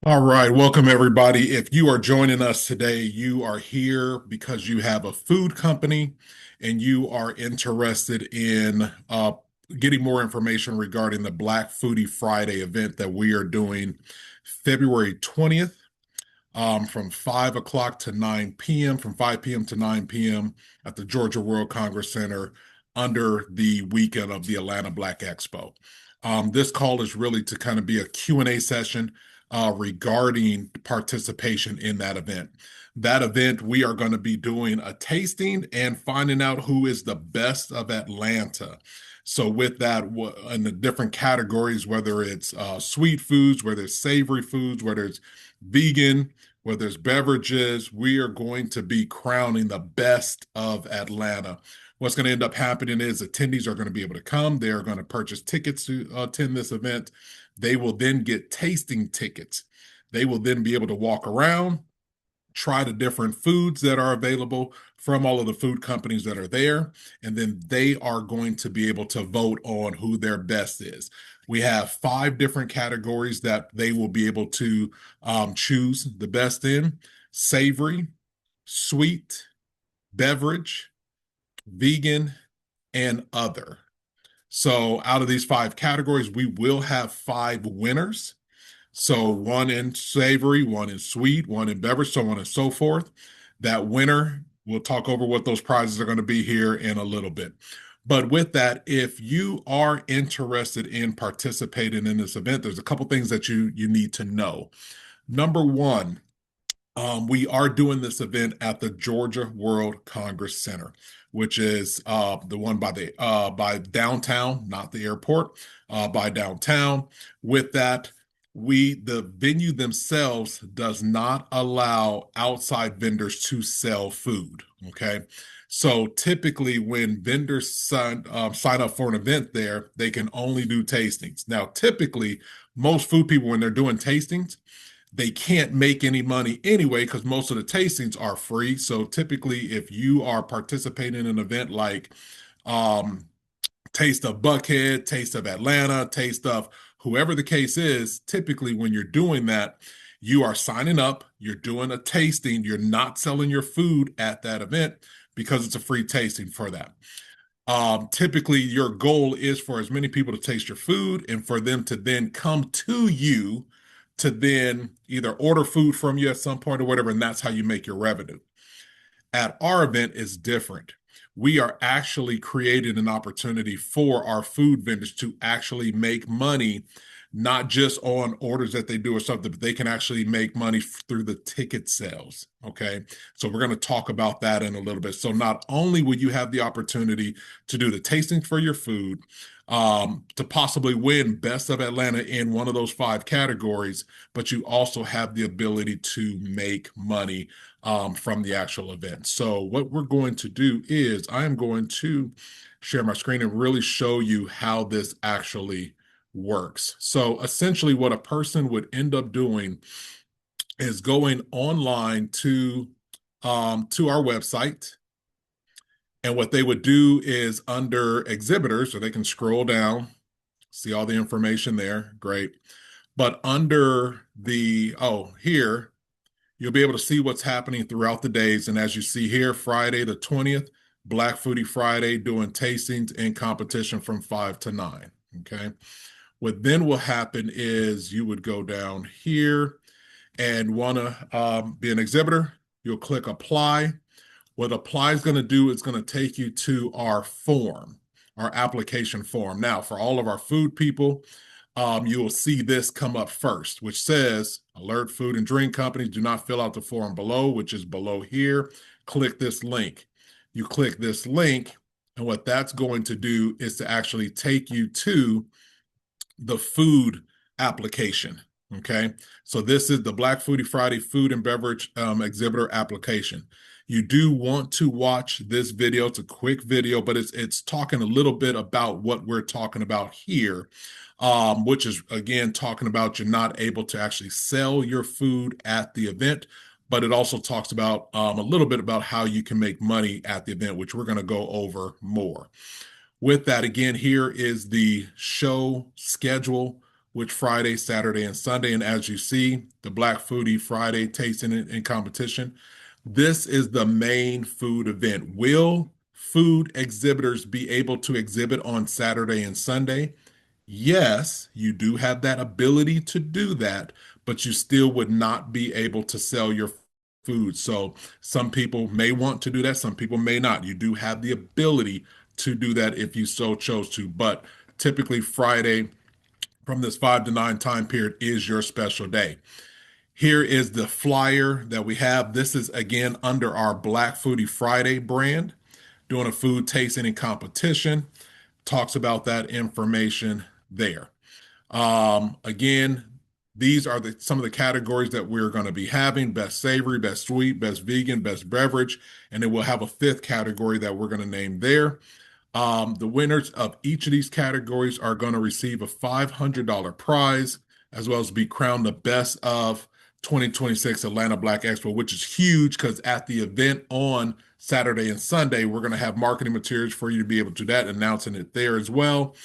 All right, welcome everybody. If you are joining us today, you are here because you have a food company and you are interested in getting more information regarding the Black Foodie Friday event that we are doing February 20th from 5 o'clock to 9 p.m., from 5 p.m. to 9 p.m. at the Georgia World Congress Center under the weekend of the Atlanta Black Expo. This call is really to kind of be a Q&A session regarding participation in that event. That event, we are going to be doing a tasting and finding out who is the best of Atlanta. So with that, in the different categories, whether it's sweet foods, whether it's savory foods, whether it's vegan, whether it's beverages, we are going to be crowning the best of Atlanta. What's going to end up happening is attendees are going to be able to come. They are going to purchase tickets to attend this event. They will then get tasting tickets. They will then be able to walk around, try the different foods that are available from all of the food companies that are there, and then they are going to be able to vote on who their best is. We have 5 different categories that they will be able to choose the best in: savory, sweet, beverage, vegan, and other. So out of these 5 categories, we will have 5 winners. So one in savory, one in sweet, one in beverage, so on and so forth. That winner, we'll talk over what those prizes are going to be here in a little bit. But with that, if you are interested in participating in this event, there's a couple things that you need to know. Number one, we are doing this event at the Georgia World Congress Center, which is the one by downtown, not the airport, by downtown. With that, the venue themselves does not allow outside vendors to sell food. Okay. So typically when vendors sign up for an event there, they can only do tastings. Now, typically, most food people, when they're doing tastings, they can't make any money anyway because most of the tastings are free. So typically, if you are participating in an event like um, Taste of Buckhead, Taste of Atlanta, Taste of whoever the case is, typically when you're doing that, you are signing up, you're doing a tasting, you're not selling your food at that event because it's a free tasting for that. Typically, your goal is for as many people to taste your food and for them to then come to you to then either order food from you at some point or whatever, and that's how you make your revenue. At our event is different. We are actually creating an opportunity for our food vendors to actually make money, not just on orders that they do or something, but they can actually make money through the ticket sales. Okay. So we're going to talk about that in a little bit. So not only will you have the opportunity to do the tasting for your food, to possibly win Best of Atlanta in one of those 5 categories, but you also have the ability to make money from the actual event. So what we're going to do is I am going to share my screen and really show you how this actually works. So essentially what a person would end up doing is going online to our website. And what they would do is under Exhibitor, so they can scroll down, see all the information there. Great. But under here, you'll be able to see what's happening throughout the days. And as you see here, Friday the 20th, Black Foodie Friday, doing tastings and competition from 5 to 9. Okay. What then will happen is you would go down here and want to be an exhibitor. You'll click apply. What apply is going to do is going to take you to our form, our application form. Now, for all of our food people, you will see this come up first, which says, alert food and drink companies, do not fill out the form below, which is below here. Click this link. You click this link, and what that's going to do is to actually take you to the food application. Okay, so this is the Black Foodie Friday Food and Beverage Exhibitor application. You do want to watch this video. It's a quick video, but it's talking a little bit about what we're talking about here, which is, again, talking about you're not able to actually sell your food at the event, but it also talks about a little bit about how you can make money at the event, which we're going to go over more. With that, again, here is the show schedule which Friday, Saturday, and Sunday. And as you see, the Black Foodie Friday tasting and competition. This is the main food event. Will food exhibitors be able to exhibit on Saturday and Sunday? Yes, you do have that ability to do that, but you still would not be able to sell your food. So some people may want to do that, some people may not. You do have the ability to do that if you so chose to, but typically Friday from this 5 to 9 time period is your special day. Here is the flyer that we have. This is again under our Black Foodie Friday brand, doing a food tasting and competition. Talks about that information there. Again, these are some of the categories that we're going to be having: best savory, best sweet, best vegan, best beverage, and then we'll have a fifth category that we're going to name there. The winners of each of these categories are going to receive a $500 prize, as well as be crowned the best of 2026 Atlanta Black Expo, which is huge because at the event on Saturday and Sunday, we're going to have marketing materials for you to be able to do that, announcing it there as well.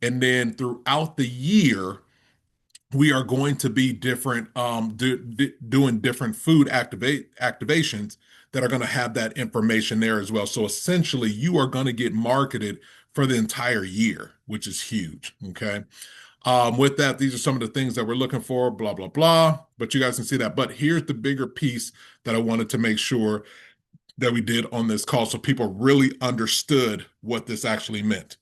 And then throughout the year, we are going to be different doing different food activations that are going to have that information there as well. So essentially you are going to get marketed for the entire year, which is huge. Okay. With that, these are some of the things that we're looking for, blah blah blah, but you guys can see that. But here's the bigger piece that I wanted to make sure that we did on this call so people really understood what this actually meant.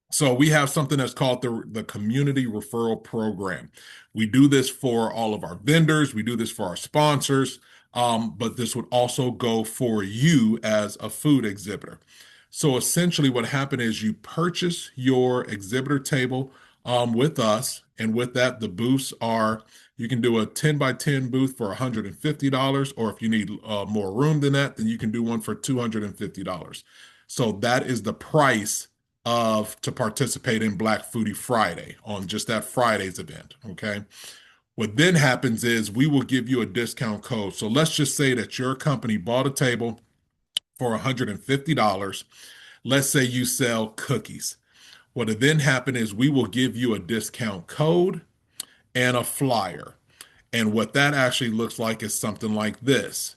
So we have something that's called the community referral program. We do this for all of our vendors. We do this for our sponsors, but this would also go for you as a food exhibitor. So essentially what happened is you purchase your exhibitor table with us. And with that, the booths are, you can do a 10 by 10 booth for $150, or if you need more room than that, then you can do one for $250. So that is the price of to participate in Black Foodie Friday on just that Friday's event. Okay. What then happens is we will give you a discount code. So let's just say that your company bought a table for $150. Let's say you sell cookies. What will then happen is we will give you a discount code and a flyer. And what that actually looks like is something like this.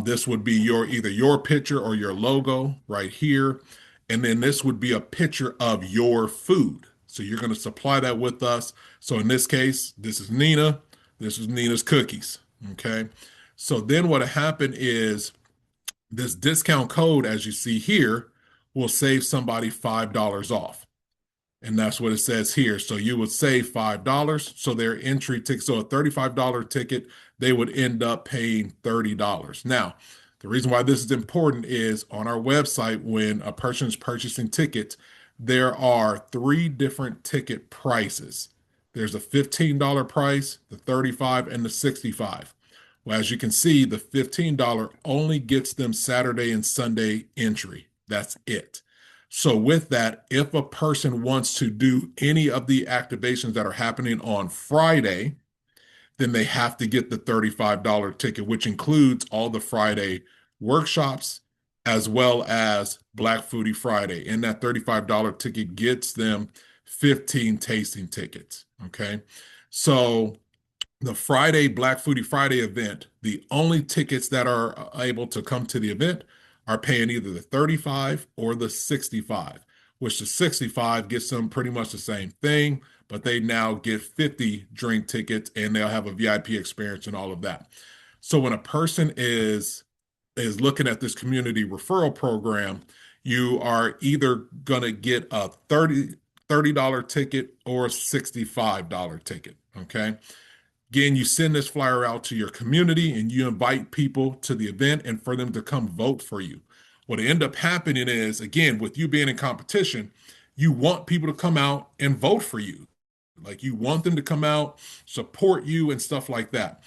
This would be either your picture or your logo right here. And then this would be a picture of your food. So you're going to supply that with us. So in this case, this is Nina. This is Nina's cookies. Okay. So then what happened is this discount code, as you see here, will save somebody $5 off. And that's what it says here. So you would save $5. So their entry ticket, so a $35 ticket, they would end up paying $30. Now, the reason why this is important is on our website, when a person is purchasing tickets, there are 3 different ticket prices. There's a $15 price, the 35, and the 65. Well, as you can see, the $15 only gets them Saturday and Sunday entry. That's it. So with that, if a person wants to do any of the activations that are happening on Friday, then they have to get the $35 ticket, which includes all the Friday workshops as well as Black Foodie Friday. And that $35 ticket gets them 15 tasting tickets. Okay. So the Friday Black Foodie Friday event, the only tickets that are able to come to the event are paying either the 35 or the 65, which the 65 gets them pretty much the same thing, but they now get 50 drink tickets and they'll have a VIP experience and all of that. So when a person is looking at this community referral program, you are either going to get a $30 ticket or a $65 ticket. Okay. Again, you send this flyer out to your community and you invite people to the event and for them to come vote for you. What end up happening is, again, with you being in competition, you want people to come out and vote for you. Like you want them to come out, support you and stuff like that.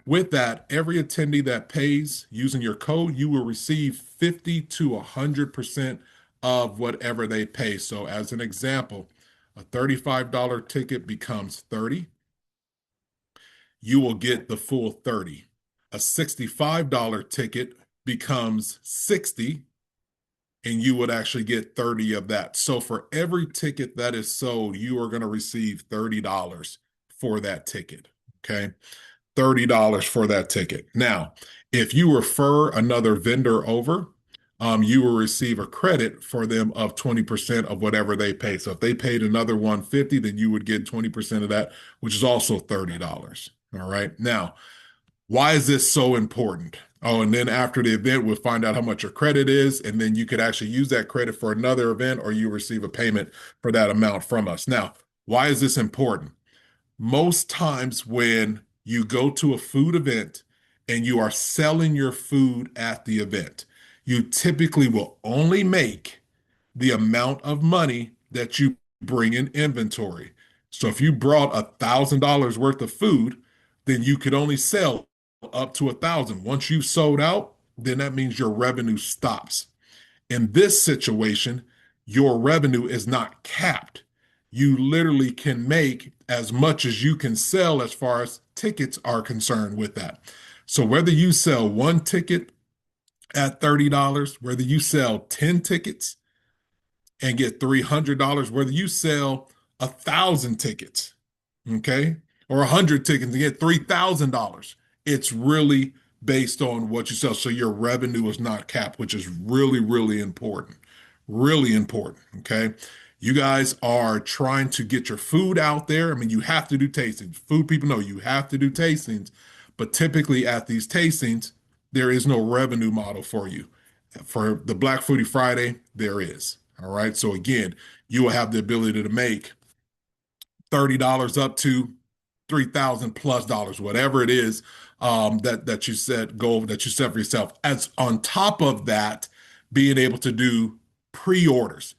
With that, every attendee that pays using your code, you will receive 50 to 100% of whatever they pay. So as an example, a $35 ticket becomes 30. You will get the full 30. A $65 ticket becomes 60. and you would actually get 30 of that. So for every ticket that is sold, you are going to receive $30 for that ticket. Okay. $30 for that ticket. Now, if you refer another vendor over, you will receive a credit for them of 20% of whatever they pay. So if they paid another 150, then you would get 20% of that, which is also $30. All right. Now, why is this so important? Oh, and then after the event, we'll find out how much your credit is, and then you could actually use that credit for another event, or you receive a payment for that amount from us. Now, why is this important? Most times when you go to a food event and you are selling your food at the event, you typically will only make the amount of money that you bring in inventory. So if you brought $1,000 worth of food, then you could only sell up to 1,000. Once you've sold out, then that means your revenue stops. In this situation, your revenue is not capped. You literally can make as much as you can sell as far as tickets are concerned with that. So whether you sell one ticket at $30, whether you sell 10 tickets and get $300, whether you sell 1,000 tickets, okay, or 100 tickets and get $3,000, it's really based on what you sell. So your revenue is not capped, which is really, really important. Really important. Okay. You guys are trying to get your food out there. I mean, you have to do tastings. Food people know you have to do tastings, but typically at these tastings, there is no revenue model for you. For the Black Foodie Friday, there is. All right. So again, you will have the ability to make $30 up to 3,000 plus dollars, whatever it is, that you set goal that you set for yourself. As on top of that, being able to do pre-orders.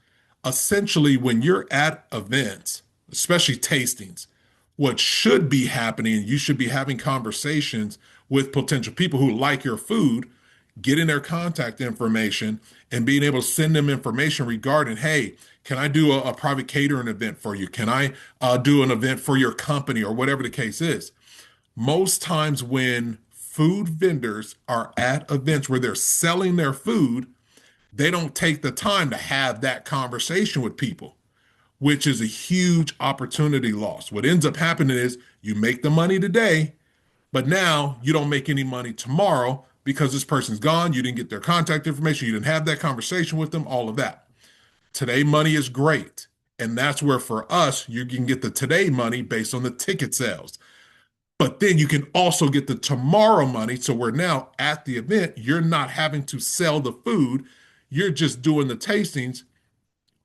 Essentially, when you're at events, especially tastings, what should be happening, you should be having conversations with potential people who like your food, getting their contact information and being able to send them information regarding, hey, can I do a private catering event for you? Can I do an event for your company or whatever the case is? Most times when food vendors are at events where they're selling their food, they don't take the time to have that conversation with people, which is a huge opportunity loss. What ends up happening is you make the money today, but now you don't make any money tomorrow because this person's gone. You didn't get their contact information. You didn't have that conversation with them, all of that. Today money is great. And that's where for us, you can get the today money based on the ticket sales. But then you can also get the tomorrow money. So we're now at the event. You're not having to sell the food. You're just doing the tastings,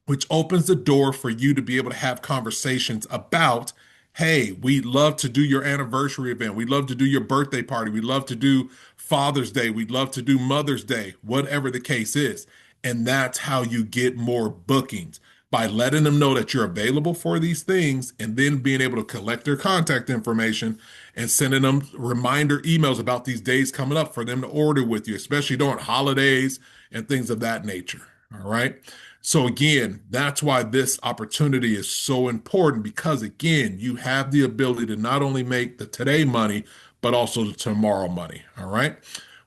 which opens the door for you to be able to have conversations about, hey, we'd love to do your anniversary event. We'd love to do your birthday party. We'd love to do Father's Day. We'd love to do Mother's Day, whatever the case is. And that's how you get more bookings by letting them know that you're available for these things and then being able to collect their contact information and sending them reminder emails about these days coming up for them to order with you, especially during holidays and things of that nature. All right. So again, that's why this opportunity is so important because again, you have the ability to not only make the today money, but also the tomorrow money. All right.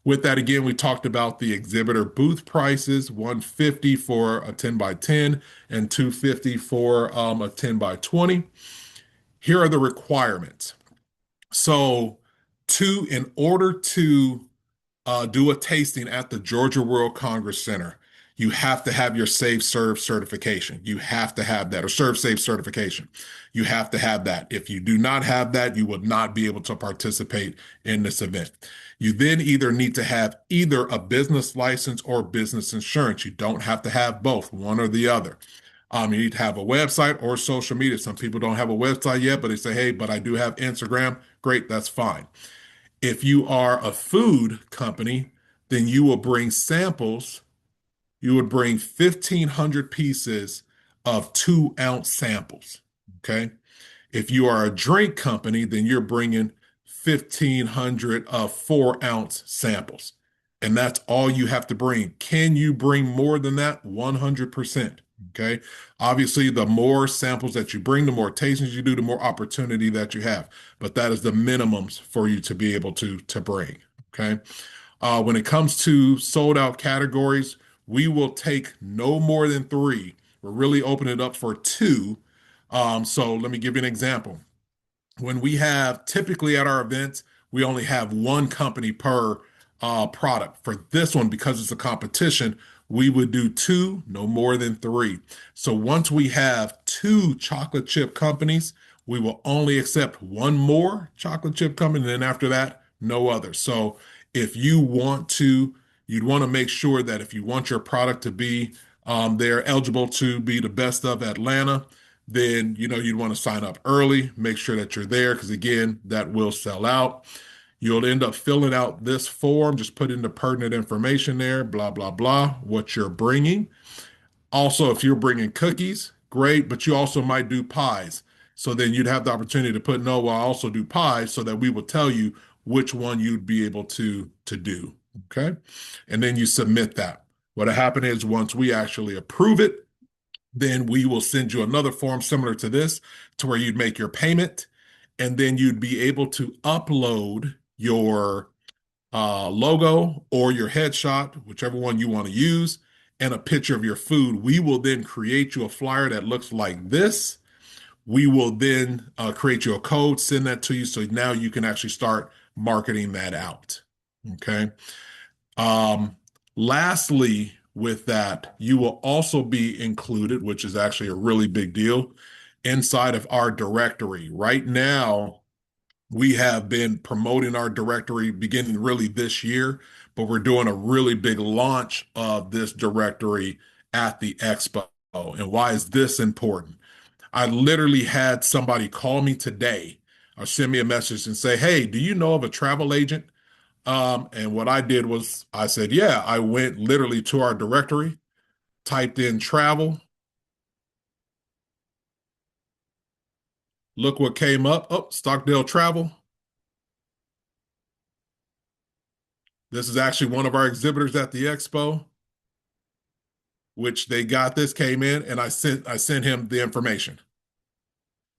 With that, again, we talked about the exhibitor booth prices, 150 for a 10 by 10 and 250 for a 10 by 20. Here are the requirements. So in order to do a tasting at the Georgia World Congress Center, you have to have your Safe Serve certification. You have to have that, or Serve Safe certification. You have to have that. If you do not have that, you will not be able to participate in this event. You then either need to have either a business license or business insurance. You don't have to have both, one or the other. You need to have a website or social media. Some people don't have a website yet, but they say, hey, but I do have Instagram. Great, that's fine. If you are a food company, then you will bring samples. You would bring 1,500 pieces of 2-ounce samples. Okay. If you are a drink company, then you're bringing 1,500 of 4-ounce samples. And that's all you have to bring. Can you bring more than that? 100%. Okay. Obviously, the more samples that you bring, the more tastings you do, the more opportunity that you have. But that is the minimums for you to be able to bring. Okay. When it comes to sold out categories, we will take no more than three. We're really opening it up for two. So let me give you an example. When we have typically at our events, we only have one company per product. For this one, because it's a competition, we would do two, no more than three. So once we have two chocolate chip companies, we will only accept one more chocolate chip company. And then after that, no other. So if you want to, you'd want to make sure that if you want your product to be they're eligible to be the best of Atlanta, then you'd want to sign up early, make sure that you're there because again, that will sell out. You'll end up filling out this form, just put in the pertinent information there, blah blah blah, what you're bringing. Also, if you're bringing cookies, great, but you also might do pies. So then you'd have the opportunity to put no, well, I also do pies so that we will tell you which one you'd be able to do. Okay. And then you submit that. What'll happen is once we actually approve it, then we will send you another form similar to this to where you'd make your payment and then you'd be able to upload your logo or your headshot, whichever one you want to use, and a picture of your food. We will then create you a flyer that looks like this. We will then create you a code, send that to you. So now you can actually start marketing that out. Okay. Um, Lastly, with that, you will also be included, which is actually a really big deal, inside of our directory. Right now, we have been promoting our directory beginning really this year, but we're doing a really big launch of this directory at the expo. And why is this important? I literally had somebody call me today or send me a message and say, "Hey, do you know of a travel agent?" And what I did was I said, "Yeah." I went literally to our directory, typed in travel, look what came up. Oh, Stockdale Travel. This is actually one of our exhibitors at the expo, which they got this, came in, and I sent him the information.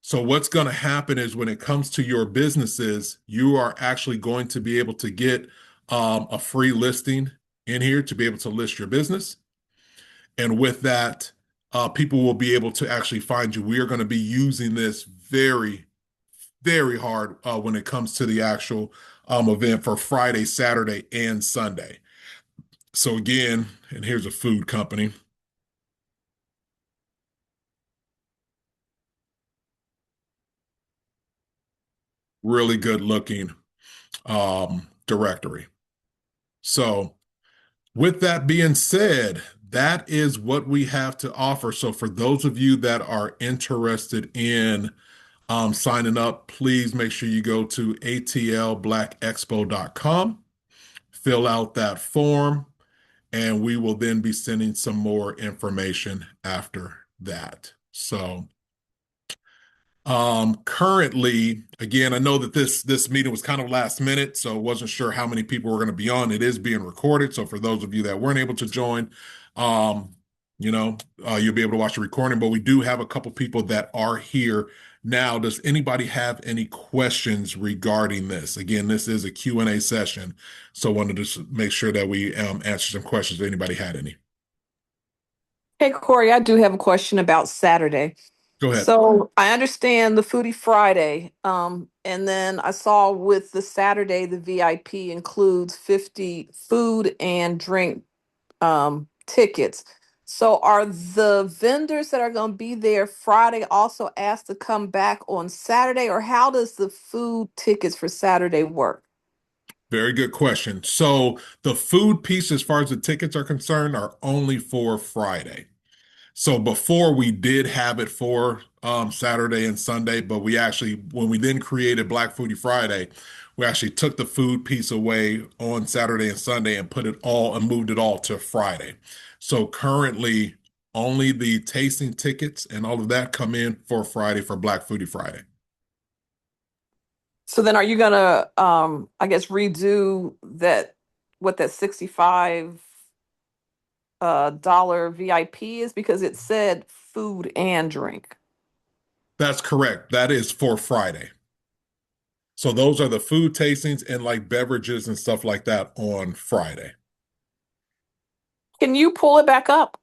So what's going to happen is when it comes to your businesses, you are actually going to be able to get a free listing in here to be able to list your business. And with that, people will be able to actually find you. We are going to be using this very, very hard when it comes to the actual event for Friday, Saturday, and Sunday. So again, and here's a food company, really good looking directory. So with that being said, that is what we have to offer. So for those of you that are interested in signing up, please make sure you go to atlblackexpo.com, fill out that form, and we will then be sending some more information after that. So currently, again, I know that this meeting was kind of last minute, so wasn't sure how many people were going to be on. It is being recorded, so for those of you that weren't able to join, um, you'll be able to watch the recording. But we do have a couple people that are here now. Does anybody have any questions regarding this? Again, this is a Q&A session, so wanted to just make sure that we answer some questions if anybody had any. Hey, Corey, I do have a question about Saturday. Go ahead. So I understand the Foodie Friday, and then I saw with the Saturday, the VIP includes 50 food and drink tickets. So are the vendors that are going to be there Friday also asked to come back on Saturday, or how does the food tickets for Saturday work? Very good question. So the food piece, as far as the tickets are concerned, are only for Friday. So before we did have it for Saturday and Sunday, but we actually, when we then created Black Foodie Friday, we actually took the food piece away on Saturday and Sunday and put it all and moved it all to Friday. So currently, only the tasting tickets and all of that come in for Friday for Black Foodie Friday. So then are you gonna I guess redo that what that 65 dollar VIP is because it said food and drink. That's correct. That is for Friday. So those are the food tastings and like beverages and stuff like that on Friday. Can you pull it back up?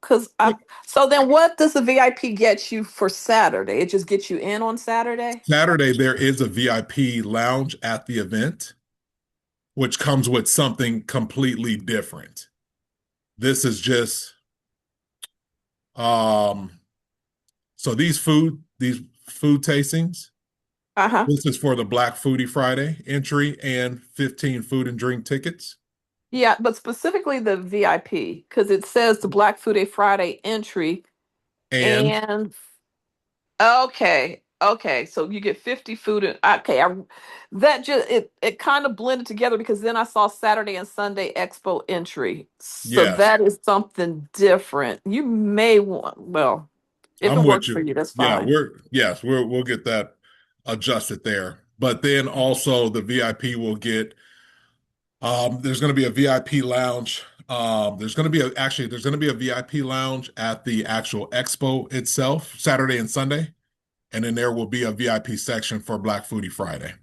So then what does the VIP get you for Saturday? It just gets you in on Saturday? Saturday, there is a VIP lounge at the event, which comes with something completely different. This is just um so these food tastings, Uh-huh. this is for the Black Foodie Friday entry and 15 food and drink tickets. Yeah, but specifically the VIP, because it says the Black Food Day Friday entry. And And okay, okay, so you get 50 food and okay, that just it kind of blended together because then I saw Saturday and Sunday Expo entry. So yes, that is something different. You may want, well, if it I'm with works for you. you, that's Yeah, fine. we'll get that adjusted there. But then also the VIP will get there's going to be a VIP lounge. There's going to be there's going to be a VIP lounge at the actual expo itself, Saturday and Sunday, and then there will be a VIP section for Black Foodie Friday.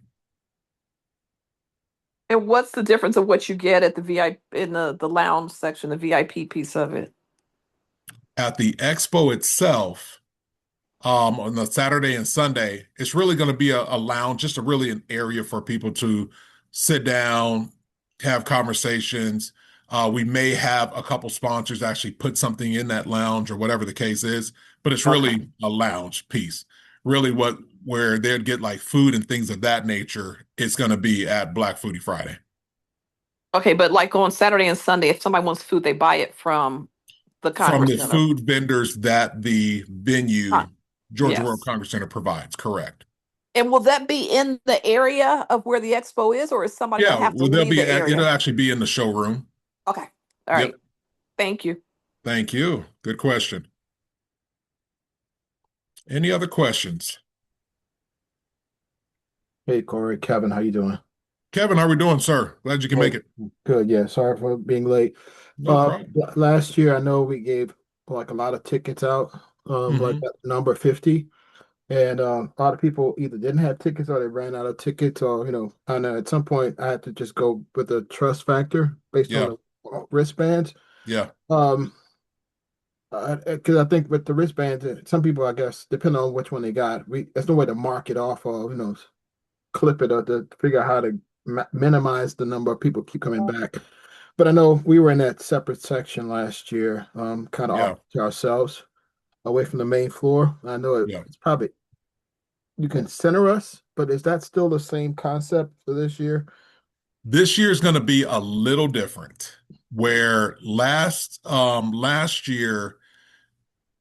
And what's the difference of what you get at the VIP in the lounge section, the VIP piece of it? At the expo itself, on the Saturday and Sunday, it's really going to be a lounge, just a really an area for people to sit down, have conversations. We may have a couple sponsors actually put something in that lounge or whatever the case is, but it's Okay. really a lounge piece. Really, what where they'd get like food and things of that nature, it's going to be at Black Foodie Friday. Okay, but like on Saturday and Sunday, if somebody wants food, they buy it from the From Congress the Center. food vendors that the venue, Huh. Georgia World Yes. Congress Center, provides, correct. And will that be in the area of where the expo is, or is somebody going Yeah, to have to well, they'll leave be the it'll area? actually be in the showroom. Okay. All Yep. right. Thank you. Thank you. Good question. Any other questions? Hey Corey, Kevin, how you doing? Kevin, how are we doing, sir? Glad you can make Oh, it. good. Yeah, sorry for being late. No problem. Last year I know we gave like a lot of tickets out, like Hmm. at number 50, and a lot of people either didn't have tickets or they ran out of tickets, or and at some point I had to just go with the trust factor based on Yeah, the wristbands. yeah. Um, because I think with the wristbands, some people, I guess, depending on which one they got, there's no way to mark it off or clip it or to figure out how to minimize the number of people keep coming back. But I know we were in that separate section last year, kind of off Yeah, to ourselves, away from the main floor. I know yeah. it's probably you can center us, but is that still the same concept for this year? This year is going to be a little different. Where last year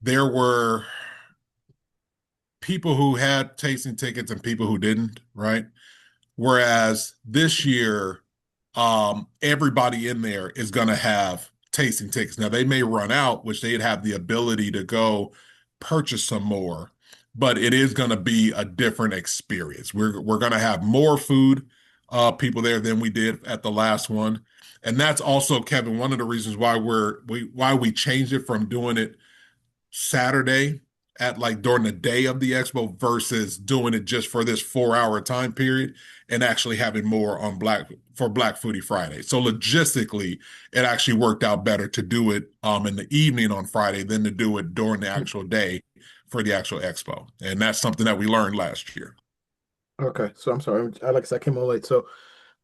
there were people who had tasting tickets and people who didn't, right? Whereas this year, everybody in there is going to have tasting tickets. Now they may run out, which they'd have the ability to go purchase some more, but it is going to be a different experience. We're going to have more food, people there than we did at the last one, and that's also, Kevin, one of the reasons why why we changed it from doing it Saturday at like during the day of the expo versus doing it just for this 4 hour time period and actually having more on Black Foodie Friday. So logistically, it actually worked out better to do it in the evening on Friday than to do it during the actual day for the actual expo. And that's something that we learned last year. Okay, so I'm sorry, Alex, I came on late. So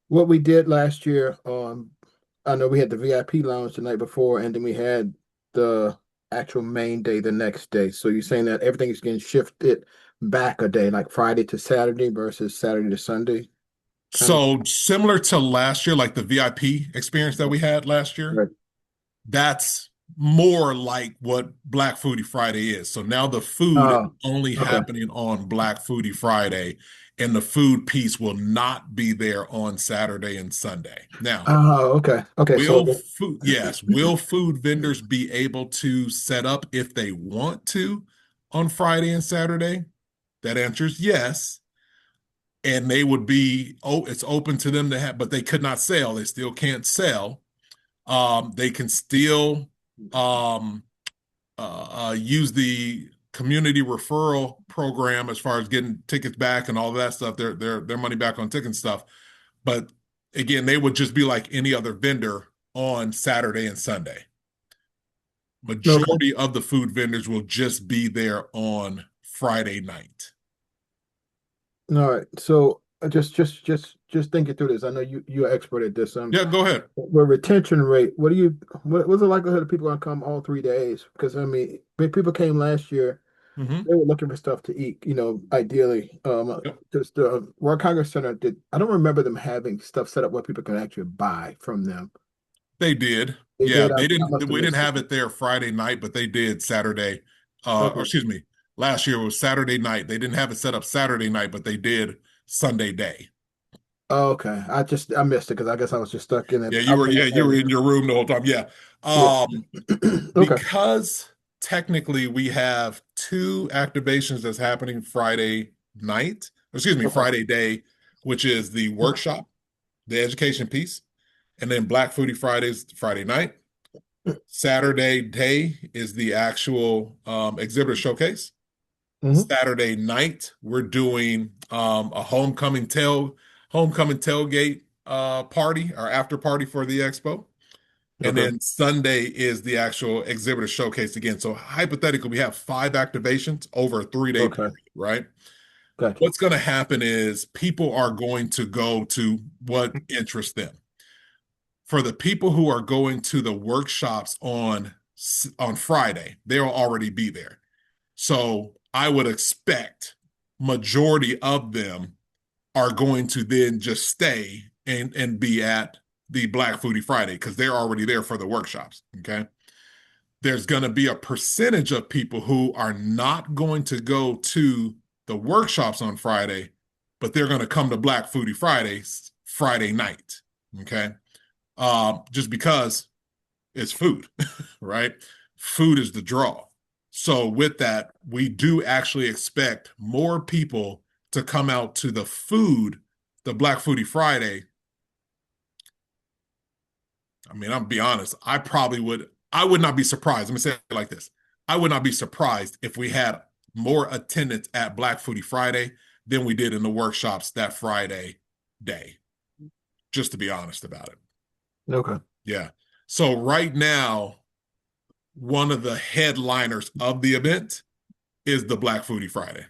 what we did last year, I know we had the VIP lounge the night before, and then we had the actual main day the next day. So you're saying that everything is getting shifted back a day, like Friday to Saturday versus Saturday to Sunday, kind of. So similar to last year, like the VIP experience that we had last year, Right. that's more like what Black Foodie Friday is. So now the food is Oh, only okay. happening on Black Foodie Friday, and the food piece will not be there on Saturday and Sunday. Now, Oh, okay. Okay. So, will food vendors be able to set up if they want to on Friday and Saturday? That answer is yes. And they would be, oh, it's open to them to have, but they could not sell. They still can't sell. They can still um, use the community referral program as far as getting tickets back and all of that stuff, their money back on ticket stuff. But again, they would just be like any other vendor on Saturday and Sunday. Okay. Majority of the food vendors will just be there on Friday night. All right. So just thinking through this. I know you're an expert at this. Yeah, go ahead. With retention rate, what's the likelihood of people gonna come all 3 days? Because I mean, when people came last year, Hmm. they were looking for stuff to eat, ideally. Yep, Just the World Congress Center did. I don't remember them having stuff set up where people can actually buy from them. they did. They Yeah, did. I they didn't. must have We didn't missed it. have it there Friday night, but they did Saturday. Or Okay. excuse me, last year was Saturday night. They didn't have it set up Saturday night, but they did Sunday day. Okay. I missed it because I guess I was just stuck in it. Yeah, I you were. was in Yeah, that you were area. in your room the whole time. Yeah. Yeah. Um, Okay. because technically we have two activations that's happening Friday night, excuse me, Okay. Friday day, which is the workshop, the education piece, and then Black Foodie Fridays, Friday night. Saturday day is the actual exhibitor showcase. Hmm. Saturday night, we're doing a homecoming tailgate party or after party for the expo. And Okay. then Sunday is the actual exhibitor showcase again. So hypothetically, we have five activations over a 3 day Okay. period, right? Gotcha. What's going to happen is people are going to go to what interests them. For the people who are going to the workshops on Friday, they'll already be there. So I would expect majority of them are going to then just stay and be at the Black Foodie Friday because they're already there for the workshops. Okay. There's going to be a percentage of people who are not going to go to the workshops on Friday, but they're going to come to Black Foodie Fridays Friday night. Okay. Just because it's food, right? Food is the draw. So with that, we do actually expect more people to come out to the Black Foodie Friday. I mean, I'm gonna be honest. I would not be surprised. Let me say it like this. I would not be surprised if we had more attendance at Black Foodie Friday than we did in the workshops that Friday day, just to be honest about it. Okay. Yeah. So right now, one of the headliners of the event is the Black Foodie Friday.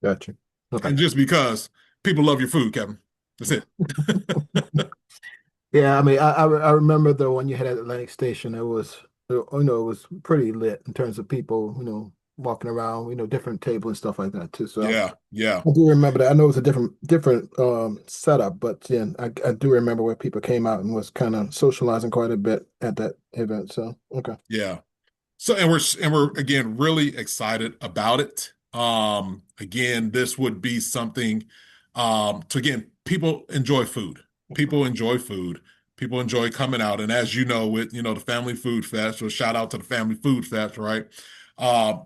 Gotcha. Okay. And just because people love your food, Kevin. That's it. Yeah, I mean, I remember though when you had at Atlantic Station, it was pretty lit in terms of people, walking around, different table and stuff like that too. So Yeah, yeah, I do remember that. I know it was a different setup, but yeah, I do remember where people came out and was kind of socializing quite a bit at that event. So okay. yeah. So and we're again really excited about it. Again, this would be something to again, people enjoy food. People enjoy food. People enjoy coming out. And as you know, with the Family Food Fest, so shout out to the Family Food Fest, right?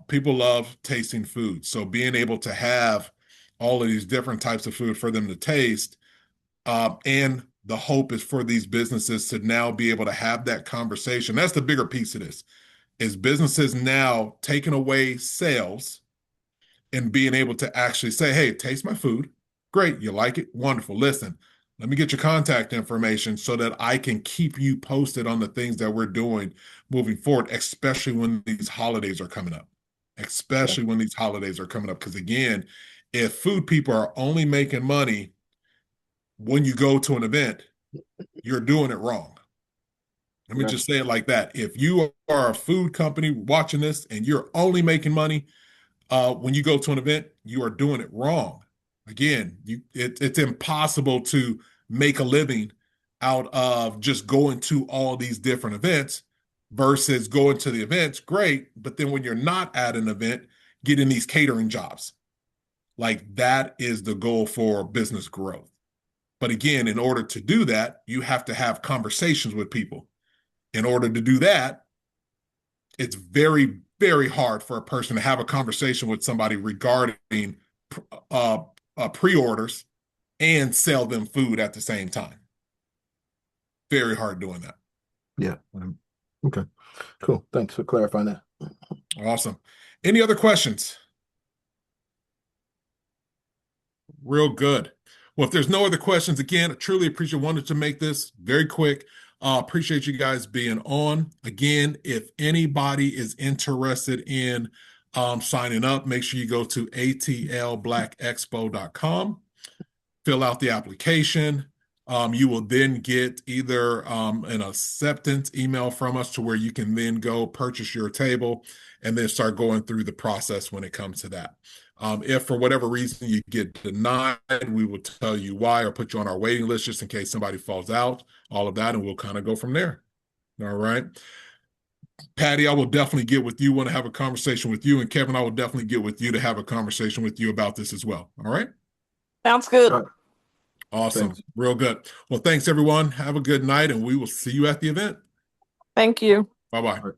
People love tasting food. So being able to have all of these different types of food for them to taste, and the hope is for these businesses to now be able to have that conversation. That's the bigger piece of this is businesses now taking away sales and being able to actually say, hey, taste my food. Great. You like it? Wonderful. Listen, let me get your contact information so that I can keep you posted on the things that we're doing moving forward, especially when these holidays are coming up. Yeah. Especially when these holidays are coming up. Because again, if food people are only making money when you go to an event, you're doing it wrong. Let me just Gotcha. say it like that. If you are a food company watching this and you're only making money when you go to an event, you are doing it wrong. Again, it's impossible to make a living out of just going to all these different events versus going to the events, great. But then when you're not at an event, getting these catering jobs, like that is the goal for business growth. But again, in order to do that, you have to have conversations with people. In order to do that, it's very, very hard for a person to have a conversation with somebody regarding uh, pre-orders and sell them food at the same time. Very hard doing that. Yeah. Okay. Cool. Thanks for clarifying that. Awesome. Any other questions? Real good. Well, if there's no other questions, again, I truly appreciate wanted to make this very quick. Appreciate you guys being on. Again, if anybody is interested in signing up, make sure you go to atlblackexpo.com, fill out the application. You will then get either an acceptance email from us to where you can then go purchase your table and then start going through the process when it comes to that. If for whatever reason you get denied, we will tell you why or put you on our waiting list just in case somebody falls out, all of that, and we'll kind of go from there. All right. Patty, I will definitely get with you, want to have a conversation with you. And Kevin, I will definitely get with you to have a conversation with you about this as well. All right. Sounds good. All right, Awesome. thanks. Real good. Well, thanks everyone. Have a good night and we will see you at the event. Thank you. Bye-bye. All right.